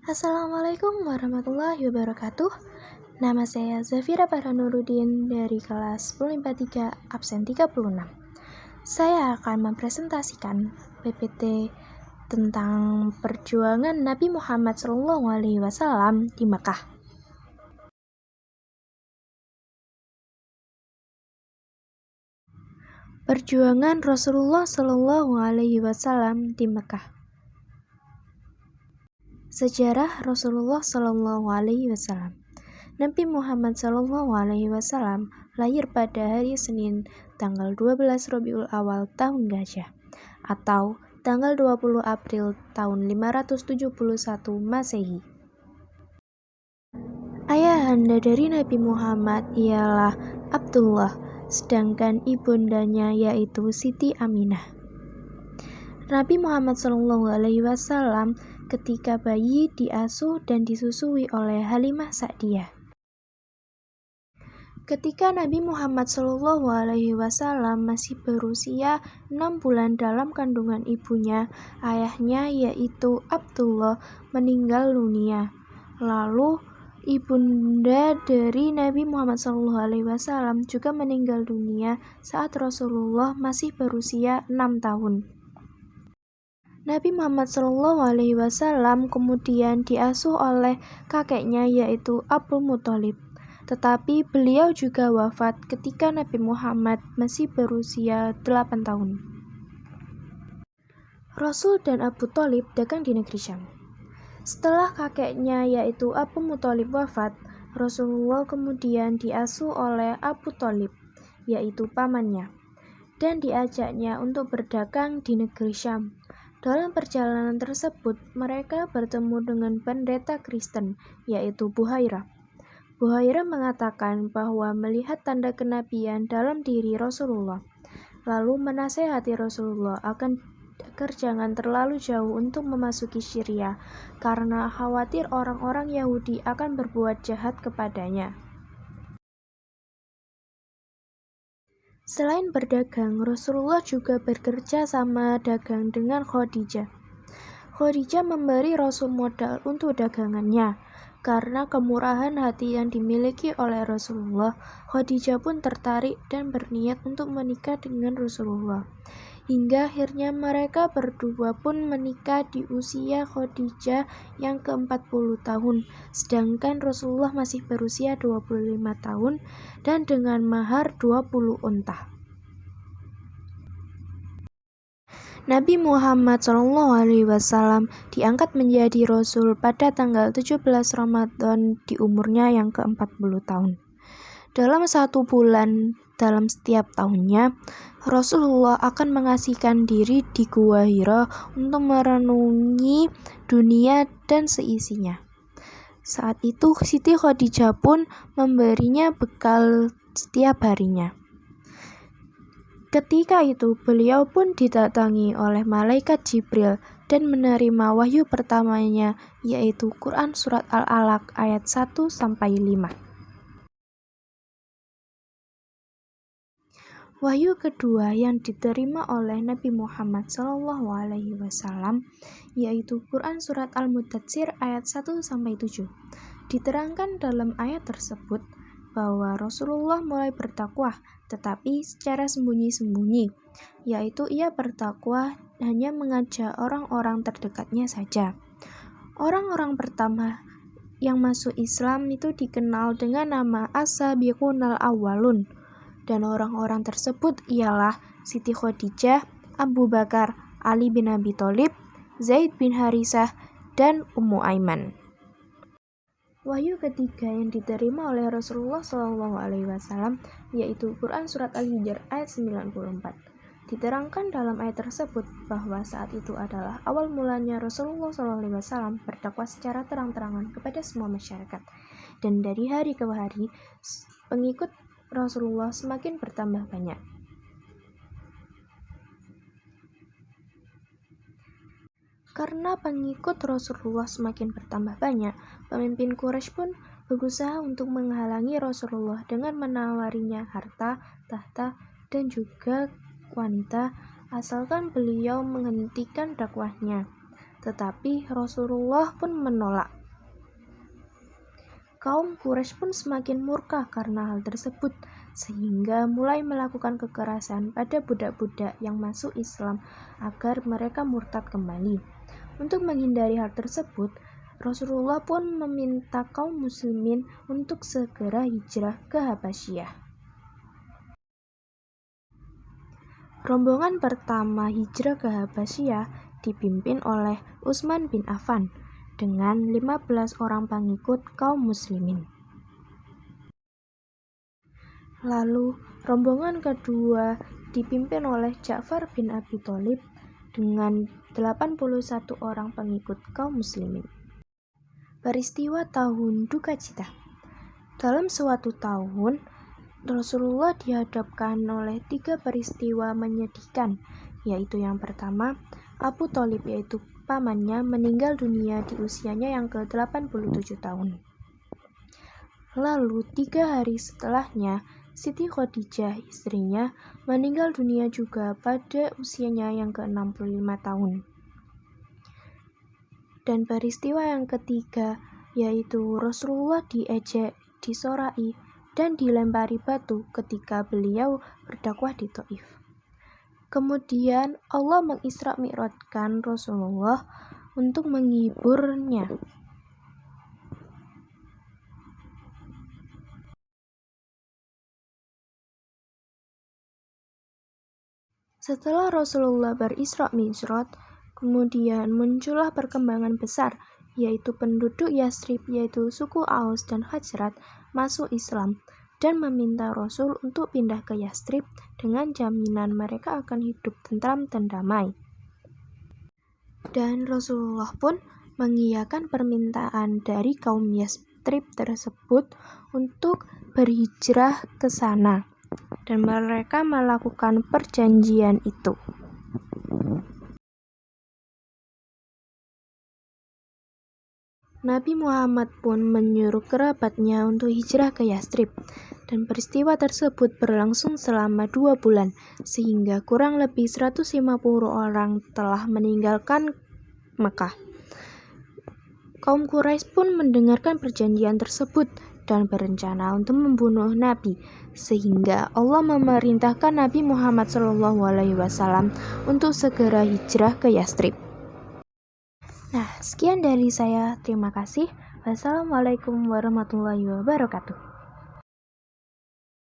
Assalamualaikum warahmatullahi wabarakatuh. Nama saya Zafira Paranuruddin dari kelas 10 IPA 3 absen 36. Saya akan mempresentasikan PPT tentang perjuangan Nabi Muhammad SAW di Mekah. Perjuangan Rasulullah SAW di Mekah. Sejarah Rasulullah SAW. Nabi Muhammad SAW lahir pada hari Senin tanggal 12 Rabiul Awal tahun Gajah atau tanggal 20 April tahun 571 Masehi. Ayahanda dari Nabi Muhammad ialah Abdullah, sedangkan ibundanya yaitu Siti Aminah. Nabi Muhammad SAW ketika bayi diasuh dan disusui oleh Halimah Sa'diyah. Ketika Nabi Muhammad SAW masih berusia 6 bulan dalam kandungan ibunya, ayahnya yaitu Abdullah meninggal dunia. Lalu ibunda dari Nabi Muhammad SAW juga meninggal dunia saat Rasulullah masih berusia 6 tahun. Nabi Muhammad SAW kemudian diasuh oleh kakeknya yaitu Abdul Muthalib. Tetapi beliau juga wafat ketika Nabi Muhammad masih berusia 8 tahun. Rasul dan Abu Thalib dagang di negeri Syam. Setelah kakeknya yaitu Abu Muthalib wafat, Rasulullah kemudian diasuh oleh Abu Thalib, yaitu pamannya, dan diajaknya untuk berdagang di negeri Syam. Dalam perjalanan tersebut, mereka bertemu dengan pendeta Kristen, yaitu Buhairah. Buhairah mengatakan bahwa melihat tanda kenabian dalam diri Rasulullah, lalu menasehati Rasulullah agar jangan terlalu jauh untuk memasuki Syria, karena khawatir orang-orang Yahudi akan berbuat jahat kepadanya. Selain berdagang, Rasulullah juga bekerja sama dagang dengan Khadijah. Khadijah memberi Rasul modal untuk dagangannya. Karena kemurahan hati yang dimiliki oleh Rasulullah, Khadijah pun tertarik dan berniat untuk menikah dengan Rasulullah. Hingga akhirnya mereka berdua pun menikah di usia Khadijah yang ke-40 tahun, sedangkan Rasulullah masih berusia 25 tahun dan dengan mahar 20 unta. Nabi Muhammad SAW diangkat menjadi Rasul pada tanggal 17 Ramadan di umurnya yang ke-40 tahun. Dalam 1 bulan dalam setiap tahunnya, Rasulullah akan mengasihkan diri di Gua Hira untuk merenungi dunia dan seisinya. Saat itu Siti Khadijah pun memberinya bekal setiap harinya. Ketika itu beliau pun didatangi oleh malaikat Jibril dan menerima wahyu pertamanya, yaitu Quran Surat Al-Alaq ayat 1-5. Wahyu kedua yang diterima oleh Nabi Muhammad SAW yaitu Quran Surat Al-Mudatsir ayat 1-7. Diterangkan dalam ayat tersebut bahwa Rasulullah mulai berdakwah, tetapi secara sembunyi-sembunyi, yaitu ia berdakwah hanya mengajak orang-orang terdekatnya saja. Orang-orang pertama yang masuk Islam itu dikenal dengan nama As-Sabiqunal Awwalun, dan orang-orang tersebut ialah Siti Khadijah, Abu Bakar, Ali bin Abi Thalib, Zaid bin Harisah, dan Ummu Aiman. Wahyu ketiga yang diterima oleh Rasulullah SAW yaitu Quran Surat Al-Hijr ayat 94. Diterangkan dalam ayat tersebut bahwa saat itu adalah awal mulanya Rasulullah SAW berdakwah secara terang-terangan kepada semua masyarakat, dan dari hari ke hari pengikut Rasulullah semakin bertambah banyak. Karena pengikut Rasulullah semakin bertambah banyak, pemimpin Quraisy pun berusaha untuk menghalangi Rasulullah dengan menawarinya harta, tahta, dan juga wanita, asalkan beliau menghentikan dakwahnya. tetapi Rasulullah pun menolak. Kaum Quraisy pun semakin murka karena hal tersebut, sehingga mulai melakukan kekerasan pada budak-budak yang masuk Islam agar mereka murtad kembali. Untuk menghindari hal tersebut, Rasulullah pun meminta kaum muslimin untuk segera hijrah ke Habasyah. Rombongan pertama hijrah ke Habasyah dipimpin oleh Utsman bin Affan dengan 15 orang pengikut kaum muslimin. Lalu, rombongan kedua dipimpin oleh Ja'far bin Abi Thalib dengan 81 orang pengikut kaum muslimin. Peristiwa tahun duka cita. Dalam suatu tahun, Rasulullah dihadapkan oleh 3 peristiwa menyedihkan, yaitu yang pertama, Abu Thalib yaitu pamannya meninggal dunia di usianya yang ke-87 tahun. Lalu 3 hari setelahnya, Siti Khadijah istrinya meninggal dunia juga pada usianya yang ke-65 tahun. Dan peristiwa yang ketiga, yaitu Rasulullah diejek, disorai, dan dilempari batu ketika beliau berdakwah di Thaif. Kemudian Allah mengisra mi'rajkan Rasulullah untuk menghiburnya. Setelah Rasulullah berisra mi'raj, kemudian muncullah perkembangan besar, yaitu penduduk Yatsrib yaitu suku Aus dan Khazraj masuk Islam dan meminta Rasul untuk pindah ke Yatsrib dengan jaminan mereka akan hidup tentram dan damai. Dan Rasulullah pun mengiyakan permintaan dari kaum Yatsrib tersebut untuk berhijrah ke sana, dan mereka melakukan perjanjian itu. Nabi Muhammad pun menyuruh kerabatnya untuk hijrah ke Yatsrib, dan peristiwa tersebut berlangsung selama 2 bulan, sehingga kurang lebih 150 orang telah meninggalkan Mekah. Kaum Quraisy pun mendengarkan perjanjian tersebut dan berencana untuk membunuh Nabi, sehingga Allah memerintahkan Nabi Muhammad SAW untuk segera hijrah ke Yatsrib. Nah, sekian dari saya. Terima kasih. Wassalamualaikum warahmatullahi wabarakatuh.